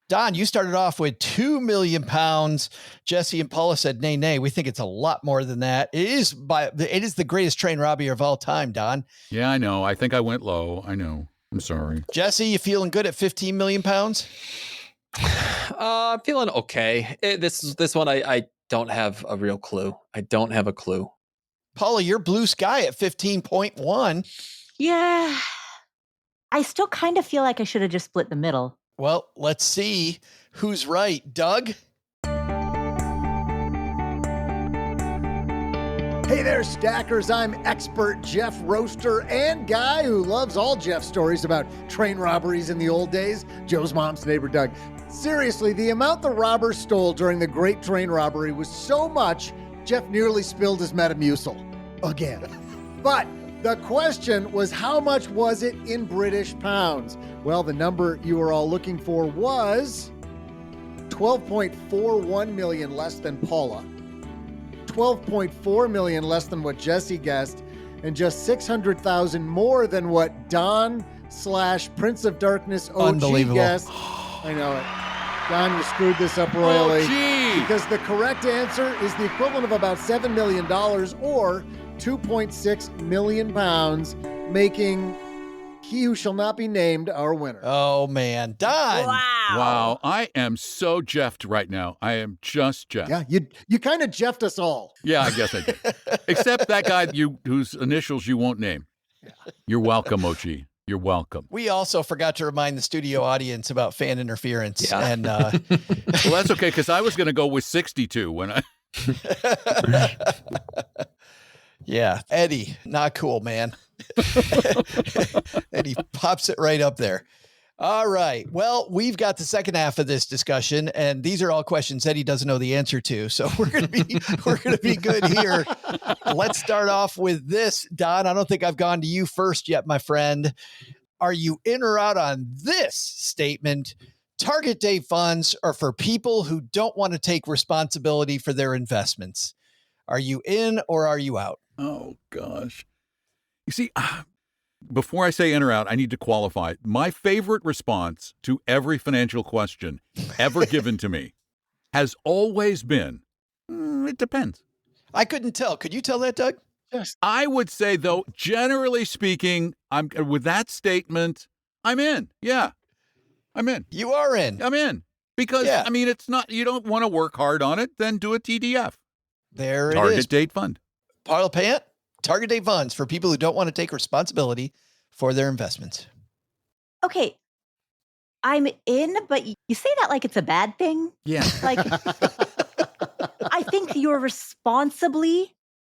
Don, you started off with 2 million pounds. Jesse and Paula said, nay. We think it's a lot more than that. It is the greatest train robbery of all time, Don. Yeah, I know. I think I went low. I know. I'm sorry. Jesse, you feeling good at 15 million pounds? I'm feeling okay. This one, I don't have a real clue. I don't have a clue. Paula, you're blue sky at 15.1. Yeah. I still kind of feel like I should have just split the middle. Well, let's see who's right. Doug? Hey there, stackers. I'm expert Jeff Roaster and guy who loves all Jeff's stories about train robberies in the old days, Joe's mom's neighbor, Doug. Seriously, the amount the robbers stole during the Great Train Robbery was so much, Jeff nearly spilled his Metamucil. Again. But the question was, how much was it in British pounds? Well, the number you were all looking for was 12.41 million less than Paula, 12.4 million less than what Jesse guessed, and just 600,000 more than what Don/Prince of Darkness OG guessed. I know it. Don, you screwed this up royally. Because the correct answer is the equivalent of about $7 million or 2.6 million pounds, making he who shall not be named our winner. Oh, man. Don. Wow. I am so Jeffed right now. I am just Jeff. Yeah, you kind of Jeffed us all. Yeah, I guess I did. Except that guy whose initials you won't name. Yeah. You're welcome, OG. You're welcome. We also forgot to remind the studio audience about fan interference. Yeah. And well, that's okay, because I was going to go with 62 when I... Yeah, Eddie, not cool, man. And he pops it right up there. All right. Well, we've got the second half of this discussion, and these are all questions Eddie doesn't know the answer to. So we're gonna be good here. Let's start off with this, Don. I don't think I've gone to you first yet, my friend. Are you in or out on this statement? Target date funds are for people who don't want to take responsibility for their investments. Are you in or are you out? Oh, gosh. You see, before I say in or out, I need to qualify. My favorite response to every financial question ever given to me has always been, it depends. I couldn't tell. Could you tell that, Doug? Yes. I would say, though, generally speaking, with that statement, I'm in. Yeah, I'm in. You are in. I'm in. Because, yeah. I mean, it's not, you don't want to work hard on it, then do a TDF. There it is. Target date fund. Paula Pant, target date funds for people who don't want to take responsibility for their investments. Okay. I'm in, but you say that like it's a bad thing. Yeah. Like, I think you're responsibly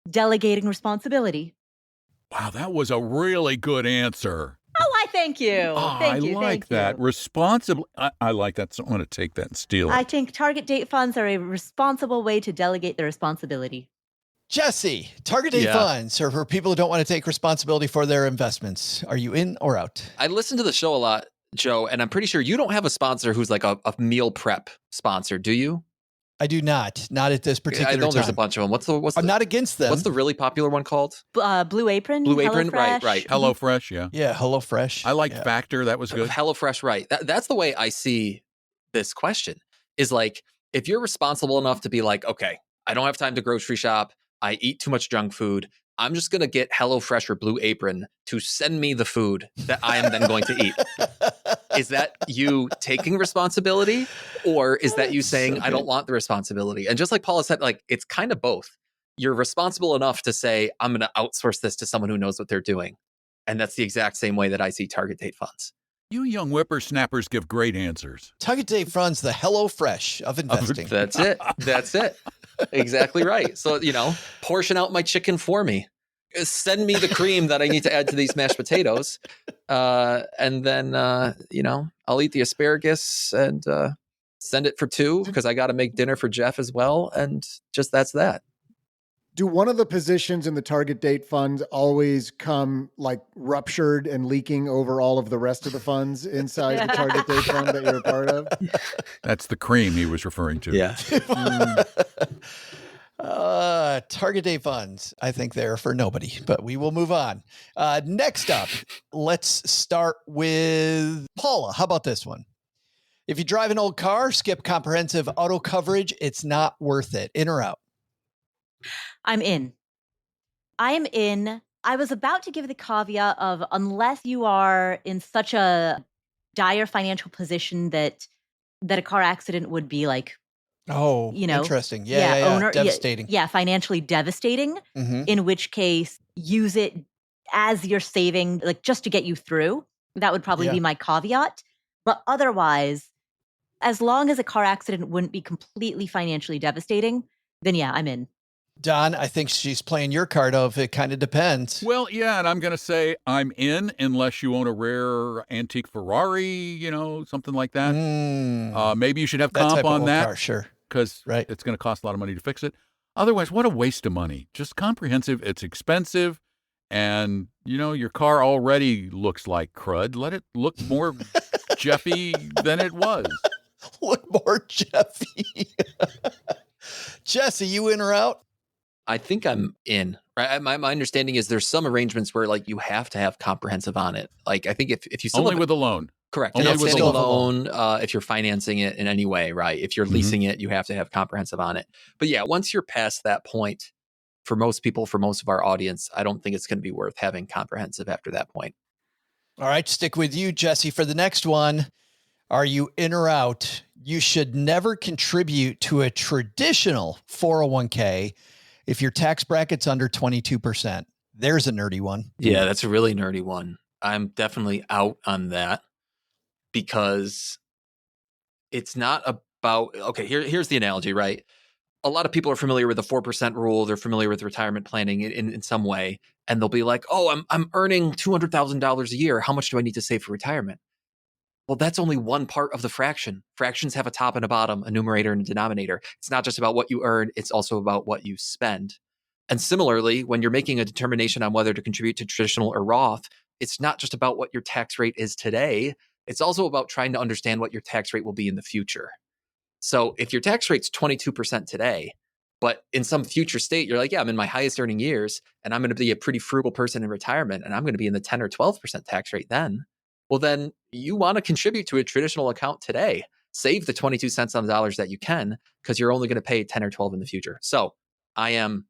delegating responsibility. Wow, that was a really good answer. Oh, I thank you. Oh, thank you. I like that. Responsibly. I like that. So I'm going to take that and steal it. I think target date funds are a responsible way to delegate the responsibility. Jesse, target date funds are for people who don't want to take responsibility for their investments. Are you in or out? I listen to the show a lot, Joe, and I'm pretty sure you don't have a sponsor who's like a meal prep sponsor, do you? I do not. Not at this particular time. I know there's a bunch of them. What's the? I'm not against them. What's the really popular one called? Blue Apron. Blue Apron, right. HelloFresh, yeah. Yeah, HelloFresh. I liked Factor. That was good. HelloFresh, right. That's the way I see this question. Is like, if you're responsible enough to be like, okay, I don't have time to grocery shop. I eat too much junk food. I'm just going to get HelloFresh or Blue Apron to send me the food that I am then going to eat. Is that you taking responsibility, or is that you saying, I don't want the responsibility? And just like Paula said, like, it's kind of both. You're responsible enough to say, I'm going to outsource this to someone who knows what they're doing. And that's the exact same way that I see target date funds. You young whippersnappers give great answers. Target date funds, the HelloFresh of investing. That's it. That's it. Exactly right. So, portion out my chicken for me. Send me the cream that I need to add to these mashed potatoes. And then, I'll eat the asparagus and send it for two because I got to make dinner for Jeff as well. And just that's that. Do one of the positions in the target date fund always come like ruptured and leaking over all of the rest of the funds inside the target date fund that you're a part of? That's the cream he was referring to. Yeah. Target date funds. I think they're for nobody, but we will move on. Next up, let's start with Paula. How about this one? If you drive an old car, skip comprehensive auto coverage. It's not worth it. In or out? I'm in. I am in. I was about to give the caveat of unless you are in such a dire financial position that a car accident would be like, Oh, interesting. Yeah. Devastating. Yeah, financially devastating. Mm-hmm. In which case, use it as you're saving, like just to get you through. That would probably be my caveat. But otherwise, as long as a car accident wouldn't be completely financially devastating, then yeah, I'm in. Don, I think she's playing your card of it kind of depends. Well, yeah, and I'm going to say I'm in unless you own a rare antique Ferrari, something like that. Maybe you should have comp on that. Car, sure. Because it's going to cost a lot of money to fix it. Otherwise, what a waste of money. Just comprehensive. It's expensive. And, your car already looks like crud. Let it look more Jeffy than it was. Look more Jeffy. Jesse, you in or out? I think I'm in. Right? My understanding is there's some arrangements where like you have to have comprehensive on it. Like I think if you still only with a loan. Correct. Only If with it's a a loan, if you're financing it in any way, right? If you're leasing it, you have to have comprehensive on it. But yeah, once you're past that point, for most people, for most of our audience, I don't think it's going to be worth having comprehensive after that point. All right, stick with you, Jesse, for the next one. Are you in or out? You should never contribute to a traditional 401k if your tax bracket's under 22%. There's a nerdy one. Yeah, that's a really nerdy one. I'm definitely out on that because it's not about, okay, here's the analogy, right? A lot of people are familiar with the 4% rule. They're familiar with retirement planning in some way. And they'll be like, oh, I'm earning $200,000 a year. How much do I need to save for retirement? Well, that's only one part of the fraction. Fractions have a top and a bottom, a numerator and a denominator. It's not just about what you earn. It's also about what you spend. And similarly, when you're making a determination on whether to contribute to traditional or Roth, it's not just about what your tax rate is today. It's also about trying to understand what your tax rate will be in the future. So if your tax rate's 22% today, but in some future state, you're like, yeah, I'm in my highest earning years and I'm going to be a pretty frugal person in retirement and I'm going to be in the 10 or 12% tax rate then. Well, then you want to contribute to a traditional account today. Save the 22 cents on the dollars that you can because you're only going to pay 10 or 12 in the future. So I am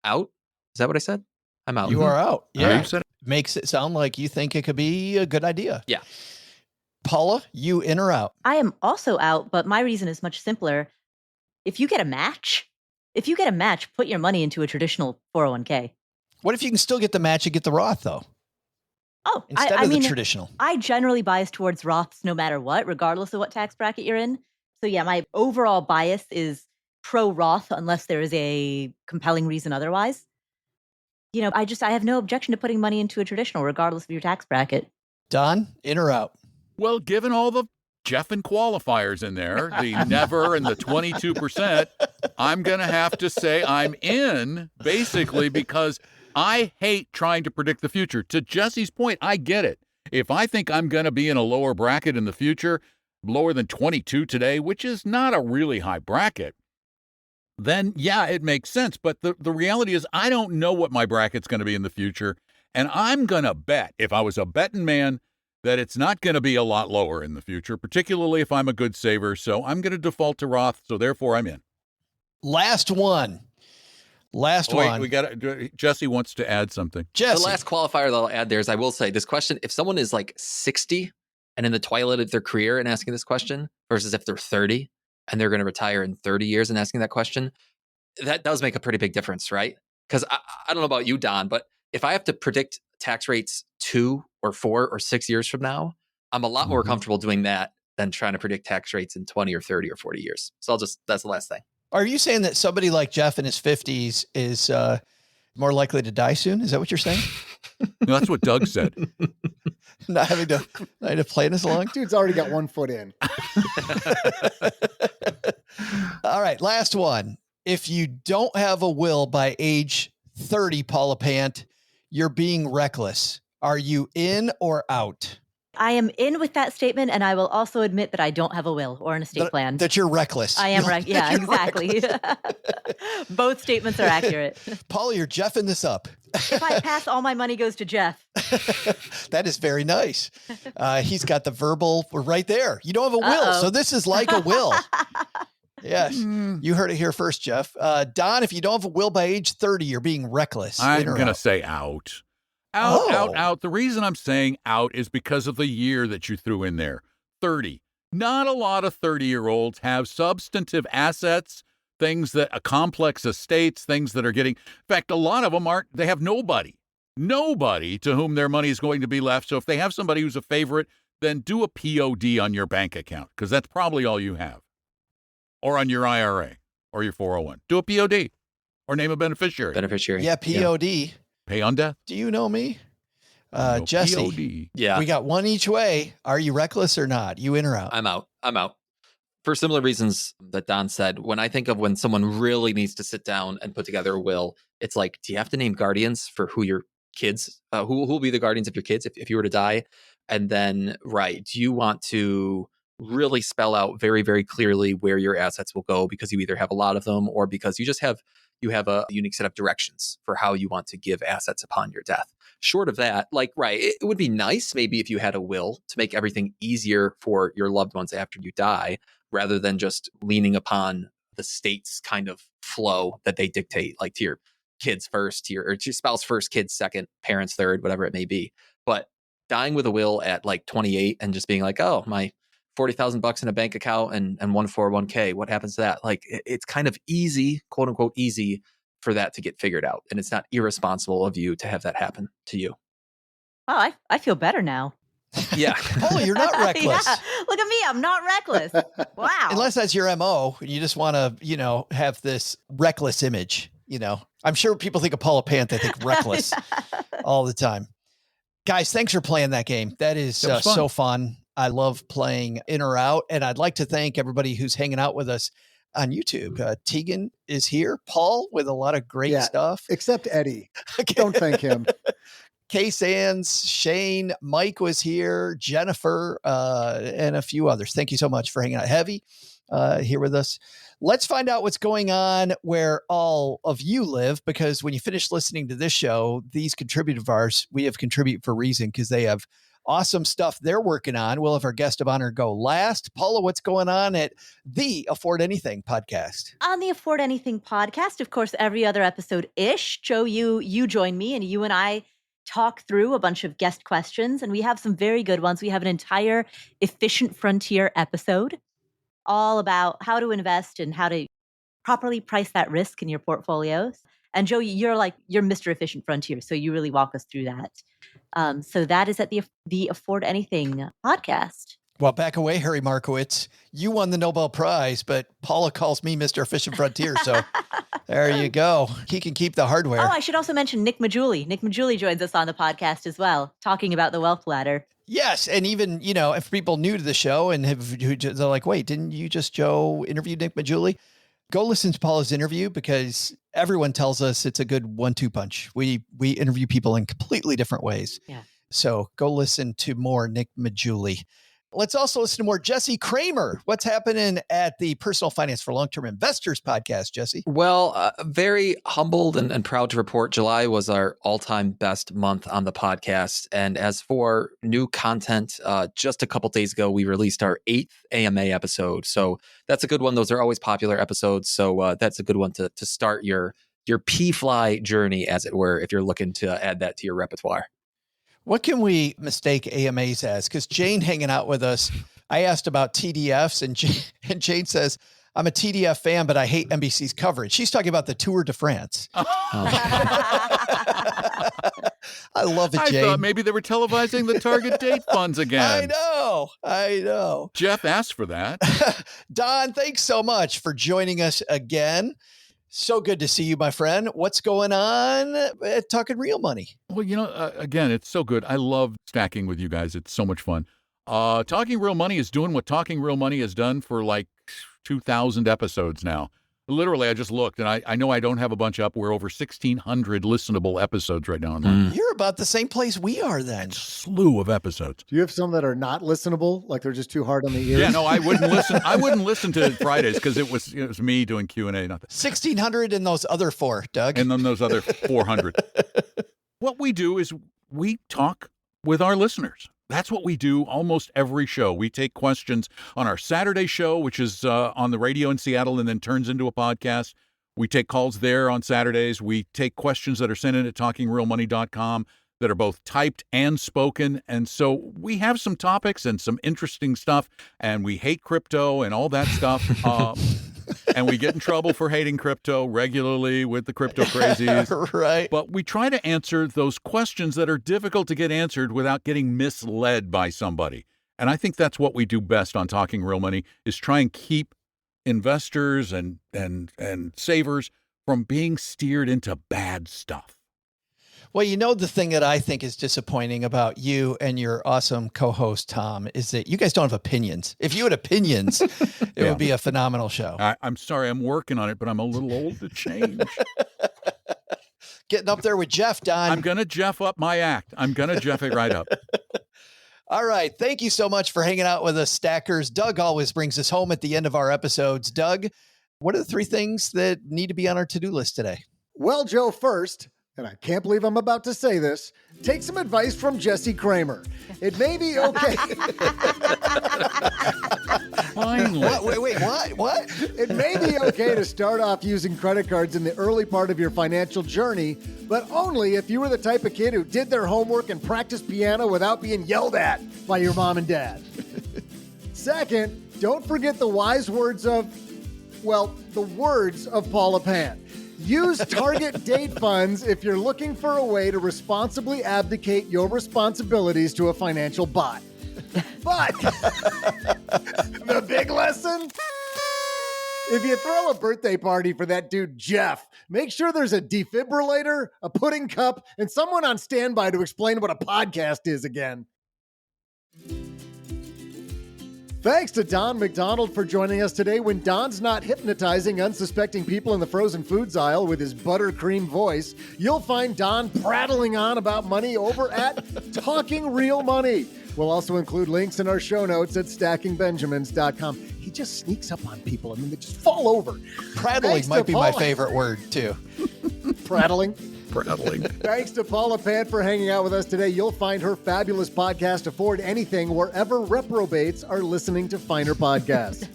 out. Is that what I said? I'm out. You are out. Yeah. You said it. Makes it sound like you think it could be a good idea. Yeah. Paula, you in or out? I am also out, but my reason is much simpler. If you get a match, put your money into a traditional 401k. What if you can still get the match and get the Roth, though? Oh, Instead of the traditional. I generally bias towards Roths no matter what, regardless of what tax bracket you're in. So yeah, my overall bias is pro Roth unless there is a compelling reason otherwise. I have no objection to putting money into a traditional regardless of your tax bracket. Don, in or out? Well, given all the Jeff and qualifiers in there, the never and the 22%, I'm going to have to say I'm in, basically, because I hate trying to predict the future. To Jesse's point, I get it. If I think I'm going to be in a lower bracket in the future, lower than 22 today, which is not a really high bracket, then yeah, it makes sense. But the reality is I don't know what my bracket's going to be in the future. And I'm going to bet, if I was a betting man, that it's not going to be a lot lower in the future, particularly if I'm a good saver. So I'm going to default to Roth. So therefore I'm in. Last one. Wait, we got Jesse wants to add something. Jesse. The last qualifier that I'll add there is I will say this question, if someone is like 60 and in the twilight of their career and asking this question versus if they're 30 and they're going to retire in 30 years and asking that question, that does make a pretty big difference, right? Because I don't know about you, Don, but if I have to predict tax rates 2 or 4 or 6 years from now, I'm a lot more comfortable doing that than trying to predict tax rates in 20 or 30 or 40 years. So that's the last thing. Are you saying that somebody like Jeff in his 50s is more likely to die soon? Is that what you're saying? No, that's what Doug said. Not having to plan as long? Dude's already got 1 foot in. All right, last one. If you don't have a will by age 30, Paula Pant, you're being reckless. Are you in or out? I am in with that statement, and I will also admit that I don't have a will or an estate plan. That you're reckless. I am right. Yeah, exactly. Both statements are accurate. Paul, you're Jeffing this up. If I pass, all my money goes to Jeff. That is very nice. He's got the verbal right there. You don't have a will, Uh-oh. so this is like a will. Yes, you heard it here first, Jeff. Don, if you don't have a will by age 30, you're being reckless. I'm In or going to out? say out. Out. The reason I'm saying out is because of the year that you threw in there. 30. Not a lot of 30-year-olds have substantive assets, things that complex estates, things that are getting. In fact, a lot of them aren't. They have nobody to whom their money is going to be left. So if they have somebody who's a favorite, then do a POD on your bank account, because that's probably all you have. Or on your IRA or your 401. Do a POD or name a beneficiary. Yeah, POD. Pay on death. Do you know me? No, Jesse, POD. Yeah. we got one each way. Are you reckless or not? You in or out? I'm out. For similar reasons that Don said, when I think of when someone really needs to sit down and put together a will, it's like, do you have to name guardians for who your kids, who will be the guardians of your kids if you were to die? And then, do you want to really spell out very, very clearly where your assets will go, because you either have a lot of them or because you have a unique set of directions for how you want to give assets upon your death. Short of that, it would be nice maybe if you had a will to make everything easier for your loved ones after you die, rather than just leaning upon the state's kind of flow that they dictate, like to your kids first, to your spouse first, kids second, parents third, whatever it may be. But dying with a will at 28 and just being like, oh, my $40,000 in a bank account and one 401k, what happens to that? It's kind of easy, quote unquote, easy for that to get figured out. And it's not irresponsible of you to have that happen to you. Oh, I feel better now. Yeah. Paul, you're not reckless. Yeah. Look at me. I'm not reckless. Wow. Unless that's your MO. You just want to, have this reckless image, I'm sure people think of Paula Pant, they think reckless all the time. Guys, thanks for playing that game. That is so fun. I love playing in or out. And I'd like to thank everybody who's hanging out with us on YouTube. Tegan is here. Paul with a lot of great stuff. Except Eddie. Don't thank him. Kay Sands, Shane, Mike was here, Jennifer, and a few others. Thank you so much for hanging out. Heavy here with us. Let's find out what's going on where all of you live, because when you finish listening to this show, these contributors of ours, we have Contribute for a reason, because they have awesome stuff they're working on. We'll have our guest of honor go last. Paula, what's going on at the Afford Anything podcast? On the Afford Anything podcast, of course, every other episode-ish, Joe, you join me and you and I talk through a bunch of guest questions, and we have some very good ones. We have an entire Efficient Frontier episode all about how to invest and how to properly price that risk in your portfolios. And Joe, you're Mr. Efficient Frontier, so you really walk us through that. So that is at the Afford Anything podcast. Well, back away, Harry Markowitz. You won the Nobel Prize, but Paula calls me Mr. Efficient Frontier. So there you go. He can keep the hardware. Oh, I should also mention Nick Majuli. Nick Majuli joins us on the podcast as well, talking about the wealth ladder. Yes. And even, if people new to the show and they're like, wait, didn't you just, Joe, interview Nick Majuli? Go listen to Paula's interview, because everyone tells us it's a good 1-2 punch. We interview people in completely different ways. Yeah. So go listen to more Nick Majuli. Let's also listen to more Jesse Cramer. What's happening at the Personal Finance for Long-Term Investors podcast, Jesse? Well, very humbled and proud to report July was our all-time best month on the podcast. And as for new content, just a couple days ago, we released our 8th AMA episode. So that's a good one. Those are always popular episodes. So that's a good one to start your P-Fly journey, as it were, if you're looking to add that to your repertoire. What can we mistake AMAs as? Because Jane hanging out with us, I asked about TDFs, and Jane says, I'm a TDF fan, but I hate NBC's coverage. She's talking about the Tour de France. Oh. I love it, Jane. I thought maybe they were televising the target date funds again. I know. Jeff asked for that. Don, thanks so much for joining us again. So good to see you, my friend. What's going on at Talking Real Money? Well, again, it's so good. I love stacking with you guys. It's so much fun. Talking Real Money is doing what Talking Real Money has done for 2,000 episodes now. Literally, I just looked, and I know I don't have a bunch up. We're over 1,600 listenable episodes right now online. You're about the same place we are then. Slew of episodes. Do you have some that are not listenable? Like they're just too hard on the ears? Yeah, no, I wouldn't listen. I wouldn't listen to Fridays because it was me doing Q&A. Nothing. 1,600 and those other 4, Doug. And then those other 400. What we do is we talk with our listeners. That's what we do almost every show. We take questions on our Saturday show, which is on the radio in Seattle and then turns into a podcast. We take calls there on Saturdays. We take questions that are sent in at talkingrealmoney.com that are both typed and spoken. And so we have some topics and some interesting stuff, and we hate crypto and all that stuff. And we get in trouble for hating crypto regularly with the crypto crazies. Right. But we try to answer those questions that are difficult to get answered without getting misled by somebody. And I think that's what we do best on Talking Real Money, is try and keep investors and savers from being steered into bad stuff. Well, you know, the thing that I think is disappointing about you and your awesome co-host, Tom, is that you guys don't have opinions. If you had opinions, it would be a phenomenal show. I'm sorry, I'm working on it, but I'm a little old to change. Getting up there with Jeff, Don. I'm going to Jeff up my act. I'm going to Jeff it right up. All right. Thank you so much for hanging out with us, Stackers. Doug always brings us home at the end of our episodes. Doug, what are the 3 things that need to be on our to-do list today? Well, Joe, first, and I can't believe I'm about to say this, take some advice from Jesse Cramer. It may be okay. Finally. Wait, what? It may be okay to start off using credit cards in the early part of your financial journey, but only if you were the type of kid who did their homework and practiced piano without being yelled at by your mom and dad. Second, don't forget the wise words of, the words of Paula Pant. Use target date funds if you're looking for a way to responsibly abdicate your responsibilities to a financial bot. But the big lesson? If you throw a birthday party for that dude Jeff, make sure there's a defibrillator, a pudding cup, and someone on standby to explain what a podcast is again. Thanks to Don McDonald for joining us today when Don's not hypnotizing unsuspecting people in the frozen foods aisle with his buttercream voice. You'll find Don prattling on about money over at Talking Real Money. We'll also include links in our show notes at stackingbenjamins.com. He just sneaks up on people and then they just fall over. Prattling might be my favorite word, too. Prattling? Prattling. Thanks to Paula Pant for hanging out with us today. You'll find her fabulous podcast, Afford Anything, wherever reprobates are listening to finer podcasts.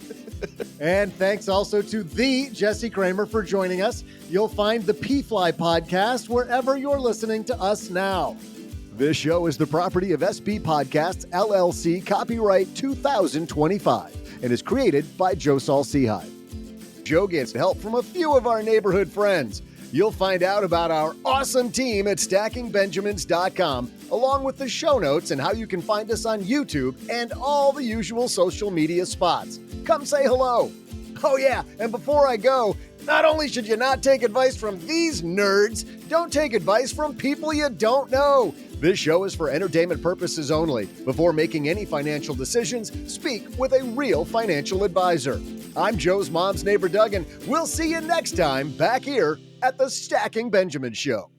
And thanks also to the Jesse Cramer for joining us. You'll find the P-Fly podcast wherever you're listening to us now. This show is the property of SB Podcasts, LLC, copyright 2025, and is created by Joe Saul Seahive. Joe gets help from a few of our neighborhood friends. You'll find out about our awesome team at stackingbenjamins.com, along with the show notes and how you can find us on YouTube and all the usual social media spots. Come say hello. Oh yeah, and before I go, not only should you not take advice from these nerds, don't take advice from people you don't know. This show is for entertainment purposes only. Before making any financial decisions, speak with a real financial advisor. I'm Joe's mom's neighbor, Doug, and we'll see you next time back here at the Stacking Benjamin Show.